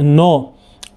9,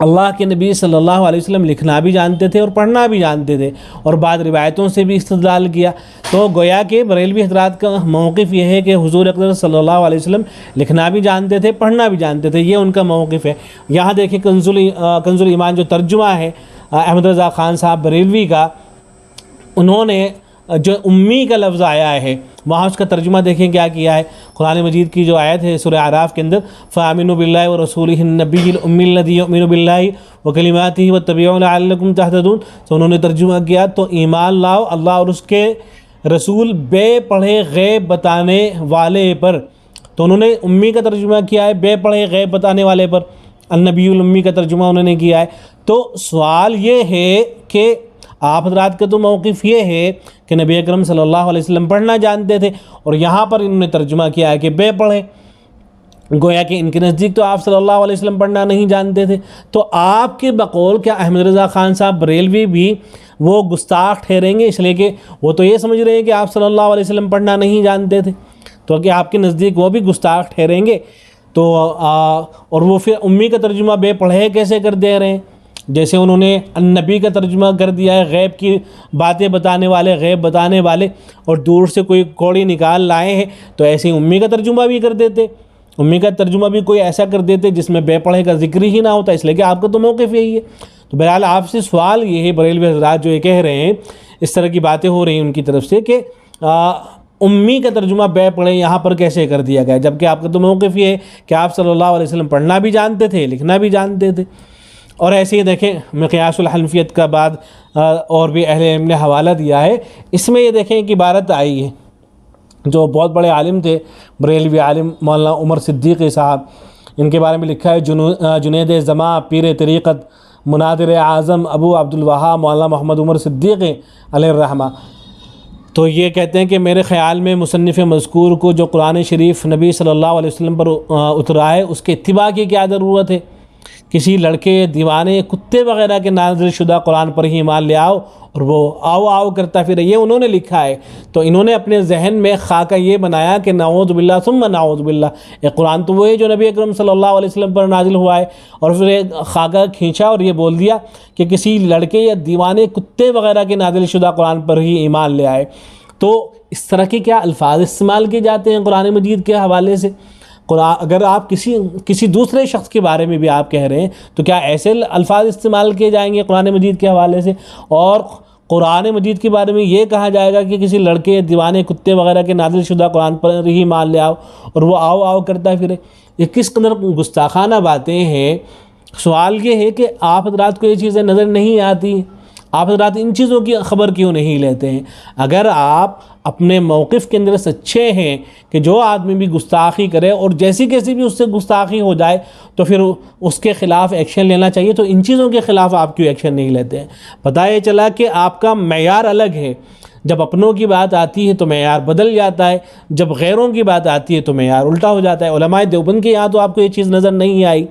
اللہ کے نبی صلی اللہ علیہ وسلم لکھنا بھی جانتے تھے اور پڑھنا بھی جانتے تھے، اور بعض روایتوں سے بھی استدلال کیا۔ تو گویا کہ بریلوی حضرات کا موقف یہ ہے کہ حضور اکرم صلی اللہ علیہ وسلم لکھنا بھی جانتے تھے، پڑھنا بھی جانتے تھے، یہ ان کا موقف ہے۔ یہاں دیکھیں کنز الایمان جو ترجمہ ہے احمد رضا خان صاحب بریلوی کا، انہوں نے جو امی کا لفظ آیا ہے وہاں اس کا ترجمہ دیکھیں کیا کیا ہے۔ قرآن مجید کی جو آیت ہے سورہ اعراف کے اندر، فَآمِنُوا بِاللَّهِ وَرَسُولِهِ النَّبِيِّ الْأُمِّيِّ الَّذِي يُؤْمِنُ بِاللَّهِ وَكَلِمَاتِهِ وَاتَّبِعُوهُ لَعَلَّكُمْ تَهْتَدُونَ۔ تو انہوں نے ترجمہ کیا تو ایمان لاؤ اللہ اور اس کے رسول بے پڑھے غیب بتانے والے پر۔ تو انہوں نے امی کا ترجمہ کیا ہے بے پڑھے غیب بتانے والے پر، النبی الامی کا ترجمہ انہوں نے کیا ہے۔ تو سوال یہ ہے کہ آپ حضرات کا تو موقف یہ ہے کہ نبی اکرم صلی اللہ علیہ وسلم پڑھنا جانتے تھے، اور یہاں پر انہوں نے ترجمہ کیا ہے کہ بے پڑھے، گویا کہ ان کے نزدیک تو آپ صلی اللہ علیہ وسلم پڑھنا نہیں جانتے تھے۔ تو آپ کے بقول کیا احمد رضا خان صاحب بریلوی بھی وہ گستاخ ٹھہریں گے؟ اس لیے کہ وہ تو یہ سمجھ رہے ہیں کہ آپ صلی اللہ علیہ وسلم پڑھنا نہیں جانتے تھے، تو کہ آپ کے نزدیک وہ بھی گستاخ ٹھہریں گے؟ تو اور وہ پھر امی کا ترجمہ بے پڑھے کیسے کر دے رہے ہیں؟ جیسے انہوں نے النبی کا ترجمہ کر دیا ہے غیب کی باتیں بتانے والے، غیب بتانے والے، اور دور سے کوئی کوڑی نکال لائے ہیں، تو ایسے ہی امی کا ترجمہ بھی کر دیتے، امی کا ترجمہ بھی کوئی ایسا کر دیتے جس میں بے پڑھے کا ذکر ہی نہ ہوتا۔ اس لیے کہ آپ کا تو موقف یہی ہے۔ تو بہرحال آپ سے سوال یہ ہے بریلوی حضرات جو یہ کہہ رہے ہیں، اس طرح کی باتیں ہو رہی ہیں ان کی طرف سے کہ امی کا ترجمہ بے پڑھے یہاں پر کیسے کر دیا گیا، جبکہ آپ کا تو موقف یہ ہے کہ آپ صلی اللہ علیہ وسلم پڑھنا بھی جانتے تھے، لکھنا بھی جانتے تھے۔ اور ایسے ہی دیکھیں مقیاس الحنفیت کا بعد اور بھی اہل علم نے حوالہ دیا ہے، اس میں یہ دیکھیں کہ عبارت آئی ہے جو بہت بڑے عالم تھے بریلوی عالم مولانا عمر صدیقی صاحب، ان کے بارے میں لکھا ہے جنید زماں پیر طریقت مناظر اعظم ابو عبدالوہاب مولانا محمد عمر صدیقی علیہ الرحمہ۔ تو یہ کہتے ہیں کہ میرے خیال میں مصنف مذکور کو جو قرآن شریف نبی صلی اللہ علیہ وسلم پر اترا ہے اس کے اتباع کی کیا ضرورت ہے؟ کسی لڑکے دیوانے کتے وغیرہ کے نازل شدہ قرآن پر ہی ایمان لے آؤ اور وہ آؤ آؤ کرتا پھر، یہ انہوں نے لکھا ہے۔ تو انہوں نے اپنے ذہن میں خاکہ یہ بنایا کہ نعوذ باللہ ثم نعوذ باللہ، یہ قرآن تو وہ ہے جو نبی اکرم صلی اللہ علیہ وسلم پر نازل ہوا ہے، اور پھر ایک خاکہ کھینچا اور یہ بول دیا کہ کسی لڑکے یا دیوانے کتے وغیرہ کے نازل شدہ قرآن پر ہی ایمان لے آئے۔ تو اس طرح کے کیا الفاظ استعمال کیے جاتے ہیں قرآن مجید کے حوالے سے؟ اگر آپ کسی دوسرے شخص کے بارے میں بھی آپ کہہ رہے ہیں تو کیا ایسے الفاظ استعمال کیے جائیں گے قرآن مجید کے حوالے سے؟ اور قرآن مجید کے بارے میں یہ کہا جائے گا کہ کسی لڑکے دیوانے کتے وغیرہ کے نازل شدہ قرآن پر ہی مان لے آؤ اور وہ آؤ آؤ کرتا پھرے؟ یہ کس قدر گستاخانہ باتیں ہیں۔ سوال یہ ہے کہ آپ حضرات کو یہ چیزیں نظر نہیں آتی، آپ حضرات ان چیزوں کی خبر کیوں نہیں لیتے ہیں؟ اگر آپ اپنے موقف کے اندر سچے ہیں کہ جو آدمی بھی گستاخی کرے اور جیسی کیسی بھی اس سے گستاخی ہو جائے تو پھر اس کے خلاف ایکشن لینا چاہیے، تو ان چیزوں کے خلاف آپ کیوں ایکشن نہیں لیتے ہیں؟ پتہ یہ چلا کہ آپ کا معیار الگ ہے، جب اپنوں کی بات آتی ہے تو معیار بدل جاتا ہے، جب غیروں کی بات آتی ہے تو معیار الٹا ہو جاتا ہے۔ علماء دیوبند کے یہاں تو آپ کو یہ چیز نظر نہیں آئی،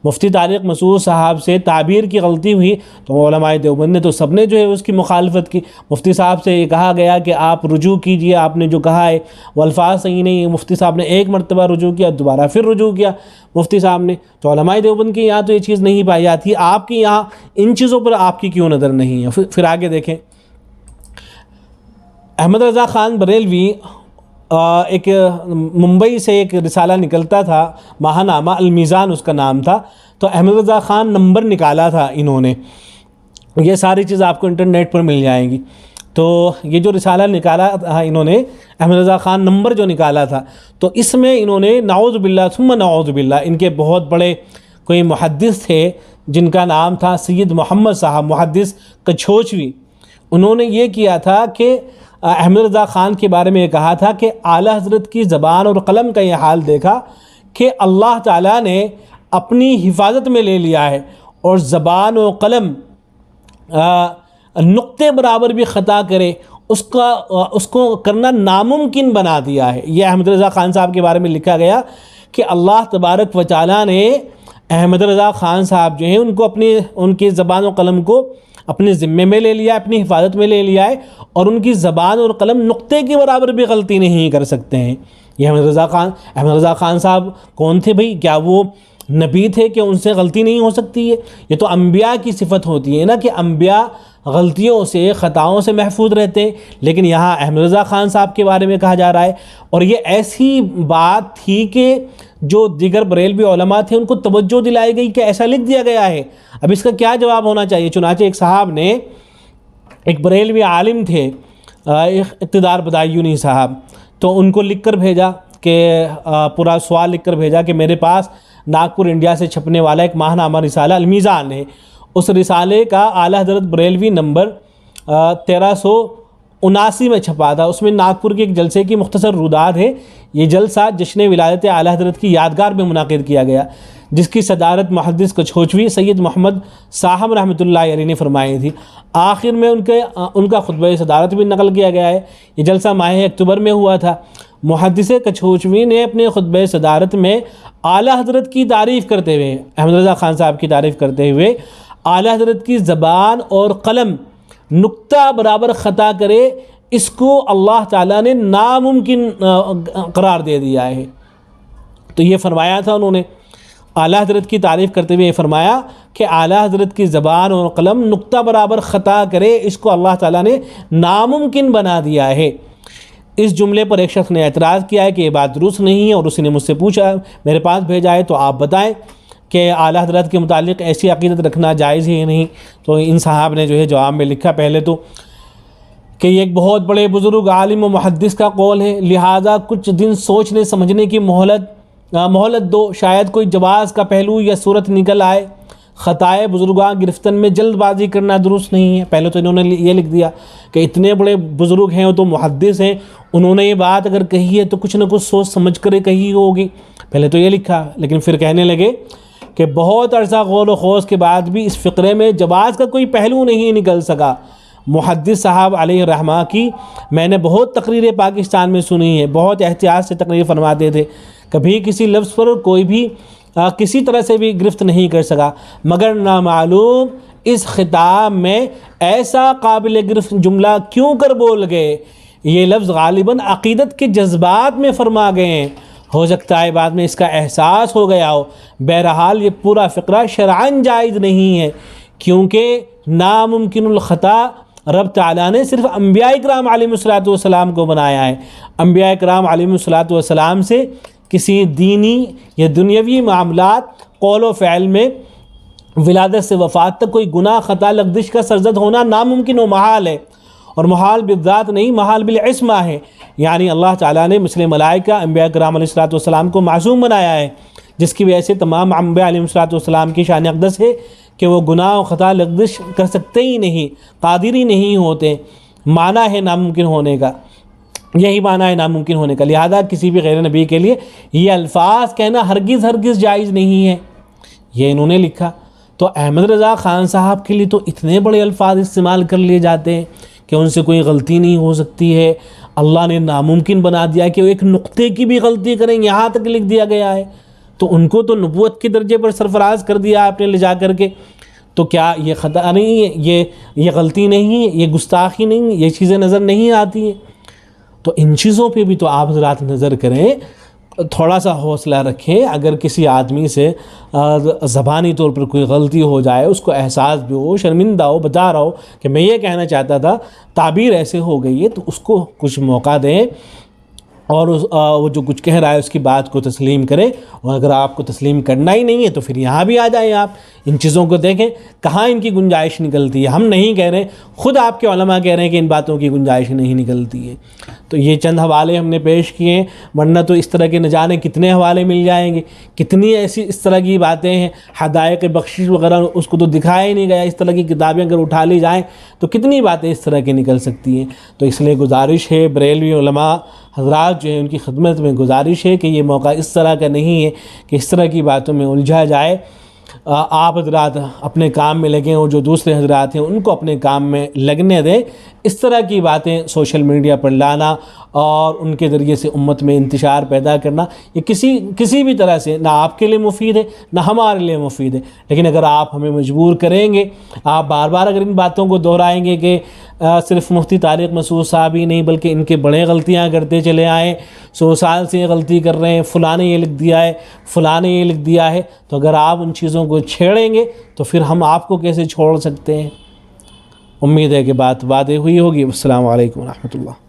مفتی طارق مسعود صاحب سے تعبیر کی غلطی ہوئی تو علماء دیوبند نے تو سب نے جو ہے اس کی مخالفت کی۔ مفتی صاحب سے یہ کہا گیا کہ آپ رجوع کیجئے، آپ نے جو کہا ہے وہ الفاظ صحیح نہیں ہے، مفتی صاحب نے ایک مرتبہ رجوع کیا، دوبارہ پھر رجوع کیا مفتی صاحب نے۔ تو علماء دیوبند کے یہاں تو یہ چیز نہیں پائی جاتی، آپ کے یہاں ان چیزوں پر آپ کی کیوں نظر نہیں ہے؟ پھر آگے دیکھیں، احمد رضا خان بریلوی ایک ممبئی سے ایک رسالہ نکلتا تھا، ماہنامہ المیزان اس کا نام تھا، تو احمد رضا خان نمبر نکالا تھا انہوں نے، یہ ساری چیز آپ کو انٹرنیٹ پر مل جائیں گی۔ تو یہ جو رسالہ نکالا تھا انہوں نے، احمد رضا خان نمبر جو نکالا تھا، تو اس میں انہوں نے نعوذ باللہ ثم نعوذ باللہ، ان کے بہت بڑے کوئی محدث تھے جن کا نام تھا سید محمد صاحب، محدث کچھوچوی، انہوں نے یہ کیا تھا کہ احمد رضا خان کے بارے میں یہ کہا تھا کہ اعلیٰ حضرت کی زبان اور قلم کا یہ حال دیکھا کہ اللہ تعالیٰ نے اپنی حفاظت میں لے لیا ہے اور زبان و قلم نقطے برابر بھی خطا کرے اس کو کرنا ناممکن بنا دیا ہے۔ یہ احمد رضا خان صاحب کے بارے میں لکھا گیا کہ اللہ تبارک و تعالیٰ نے احمد رضا خان صاحب جو ہیں ان کی زبان و قلم کو اپنے ذمے میں لے لیا، اپنی حفاظت میں لے لیا ہے، اور ان کی زبان اور قلم نقطے کے برابر بھی غلطی نہیں کر سکتے ہیں۔ یہ احمد رضا خان صاحب کون تھے بھئی؟ کیا وہ نبی تھے کہ ان سے غلطی نہیں ہو سکتی ہے؟ یہ تو انبیاء کی صفت ہوتی ہے نا کہ انبیاء غلطیوں سے، خطاؤں سے محفوظ رہتے ہیں، لیکن یہاں احمد رضا خان صاحب کے بارے میں کہا جا رہا ہے، اور یہ ایسی بات تھی کہ جو دیگر بریلوی علماء تھے ان کو توجہ دلائی گئی کہ ایسا لکھ دیا گیا ہے۔ اب اس کا کیا جواب ہونا چاہیے؟ چنانچہ ایک صاحب نے، ایک بریلوی عالم تھے اقتدار بدایونی صاحب، تو ان کو لکھ کر بھیجا کہ پورا سوال لکھ کر بھیجا کہ میرے پاس ناگپور انڈیا سے چھپنے والا ایک ماہنامہ رسالہ المیزان ہے، اس رسالے کا اعلیٰ حضرت بریلوی نمبر 1379 میں چھپا تھا، اس میں ناگپور کے ایک جلسے کی مختصر روداد ہے۔ یہ جلسہ جشن ولادت اعلیٰ حضرت کی یادگار میں منعقد کیا گیا، جس کی صدارت محدث کچھوچوی سید محمد صاحب رحمۃ اللہ علیہ نے فرمائی تھی۔ آخر میں ان کا خطبہ صدارت بھی نقل کیا گیا ہے۔ یہ جلسہ ماہ اکتوبر میں ہوا تھا۔ محدث کچھوچوی نے اپنے خطبہ صدارت میں اعلیٰ حضرت کی تعریف کرتے ہوئے، احمد رضا خان صاحب کی تعریف کرتے ہوئے، اعلیٰ حضرت کی زبان اور قلم نقطہ برابر خطا کرے اس کو اللہ تعالیٰ نے ناممکن قرار دے دیا ہے۔ تو یہ فرمایا تھا انہوں نے، اعلیٰ حضرت کی تعریف کرتے ہوئے یہ فرمایا کہ اعلیٰ حضرت کی زبان اور قلم نقطہ برابر خطا کرے اس کو اللہ تعالیٰ نے ناممکن بنا دیا ہے۔ اس جملے پر ایک شخص نے اعتراض کیا ہے کہ یہ بات درست نہیں ہے، اور اسی نے مجھ سے پوچھا، میرے پاس بھیجا ہے، تو آپ بتائیں کہ اعلیٰ حضرت کے متعلق ایسی عقیدت رکھنا جائز ہے یا نہیں؟ تو ان صاحب نے جو ہے جواب میں لکھا پہلے تو کہ یہ ایک بہت بڑے بزرگ عالم و محدث کا قول ہے، لہٰذا کچھ دن سوچنے سمجھنے کی مہلت دو، شاید کوئی جواز کا پہلو یا صورت نکل آئے۔ خطائے بزرگان گرفتن میں جلد بازی کرنا درست نہیں ہے۔ پہلے تو انہوں نے یہ لکھ دیا کہ اتنے بڑے بزرگ ہیں، وہ تو محدث ہیں، انہوں نے یہ بات اگر کہی ہے تو کچھ نہ کچھ سوچ سمجھ کر کہی ہوگی، پہلے تو یہ لکھا۔ لیکن پھر کہنے لگے کہ بہت عرصہ غور و خوض کے بعد بھی اس فقرے میں جواز کا کوئی پہلو نہیں نکل سکا۔ محدث صاحب علیہ الرحمہ کی میں نے بہت تقریریں پاکستان میں سنی ہیں، بہت احتیاط سے تقریر فرماتے تھے، کبھی کسی لفظ پر کوئی بھی کسی طرح سے بھی گرفت نہیں کر سکا، مگر نامعلوم اس خطاب میں ایسا قابل گرفت جملہ کیوں کر بول گئے؟ یہ لفظ غالباً عقیدت کے جذبات میں فرما گئے ہیں، ہو سکتا ہے بعد میں اس کا احساس ہو گیا ہو۔ بہرحال یہ پورا فقرہ شرعاً جائز نہیں ہے، کیونکہ ناممکن الخطا رب تعالیٰ نے صرف انبیاء کرام علیہ الصلوۃ والسلام کو بنایا ہے۔ انبیاء کرام علیہ الصلوۃ والسلام سے کسی دینی یا دنیاوی معاملات قول و فعل میں ولادت سے وفات تک کوئی گناہ، خطا، لغزش کا سرزد ہونا ناممکن و محال ہے، اور محال بالذات نہیں، محال بالعصمہ ہے۔ یعنی اللہ تعالیٰ نے مثل ملائکہ انبیاء کرام علیہ الصلوۃ والسلام کو معصوم بنایا ہے، جس کی وجہ سے تمام انبیاء علیہ الصلوۃ والسلام کی شان اقدس ہے کہ وہ گناہ و خطا، لغزش کر سکتے ہی نہیں، قادر ہی نہیں ہوتے۔ معنی ہے ناممکن ہونے کا، یہی معنی ہے ناممکن ہونے کا، لہذا کسی بھی غیر نبی کے لیے یہ الفاظ کہنا ہرگز جائز نہیں ہے، یہ انہوں نے لکھا۔ تو احمد رضا خان صاحب کے لیے تو اتنے بڑے الفاظ استعمال کر لیے جاتے ہیں کہ ان سے کوئی غلطی نہیں ہو سکتی ہے، اللہ نے ناممکن بنا دیا کہ وہ ایک نقطے کی بھی غلطی کریں، یہاں تک لکھ دیا گیا ہے، تو ان کو تو نبوت کے درجے پر سرفراز کر دیا آپ نے لے جا کر کے۔ تو کیا یہ خطا نہیں ہے، یہ غلطی نہیں ہے، یہ گستاخی نہیں ہے، یہ چیزیں نظر نہیں آتی ہیں؟ تو ان چیزوں پہ بھی تو آپ حضرات نظر کریں، تھوڑا سا حوصلہ رکھیں۔ اگر کسی آدمی سے زبانی طور پر کوئی غلطی ہو جائے، اس کو احساس بھی ہو، شرمندہ ہو، بتا رہا ہو کہ میں یہ کہنا چاہتا تھا، تعبیر ایسے ہو گئی ہے، تو اس کو کچھ موقع دیں، اور وہ جو کچھ کہہ رہا ہے اس کی بات کو تسلیم کریں، اور اگر آپ کو تسلیم کرنا ہی نہیں ہے تو پھر یہاں بھی آ جائیں، آپ ان چیزوں کو دیکھیں کہاں ان کی گنجائش نکلتی ہے۔ ہم نہیں کہہ رہے، خود آپ کے علماء کہہ رہے ہیں کہ ان باتوں کی گنجائش نہیں نکلتی ہے۔ تو یہ چند حوالے ہم نے پیش کیے ہیں، ورنہ تو اس طرح کے نہ جانے کتنے حوالے مل جائیں گے، کتنی ایسی اس طرح کی باتیں ہیں، حدائق بخشش وغیرہ اس کو تو دکھایا ہی نہیں گیا، اس طرح کی کتابیں اگر اٹھا لی جائیں تو کتنی باتیں اس طرح کی نکل سکتی ہیں۔ تو اس لیے گزارش ہے، بریلوی علماء حضرات جو ہیں ان کی خدمت میں گزارش ہے کہ یہ موقع اس طرح کا نہیں ہے کہ اس طرح کی باتوں میں الجھا جائے۔ آپ حضرات اپنے کام میں لگیں اور جو دوسرے حضرات ہیں ان کو اپنے کام میں لگنے دیں۔ اس طرح کی باتیں سوشل میڈیا پر لانا اور ان کے ذریعے سے امت میں انتشار پیدا کرنا، یہ کسی بھی طرح سے نہ آپ کے لیے مفید ہے نہ ہمارے لیے مفید ہے۔ لیکن اگر آپ ہمیں مجبور کریں گے، آپ بار بار اگر ان باتوں کو دہرائیں گے کہ صرف مفتی طارق مسعود صاحب ہی نہیں بلکہ ان کے بڑے غلطیاں کرتے چلے آئیں، 100 سال سے یہ غلطی کر رہے ہیں، فلاں نے یہ لکھ دیا ہے، فلاں نے یہ لکھ دیا ہے، تو اگر آپ ان چیزوں کو چھیڑیں گے تو پھر ہم آپ کو کیسے چھوڑ سکتے ہیں؟ امید ہے کہ بات واضح ہوئی ہوگی۔ السلام علیکم ورحمۃ اللہ۔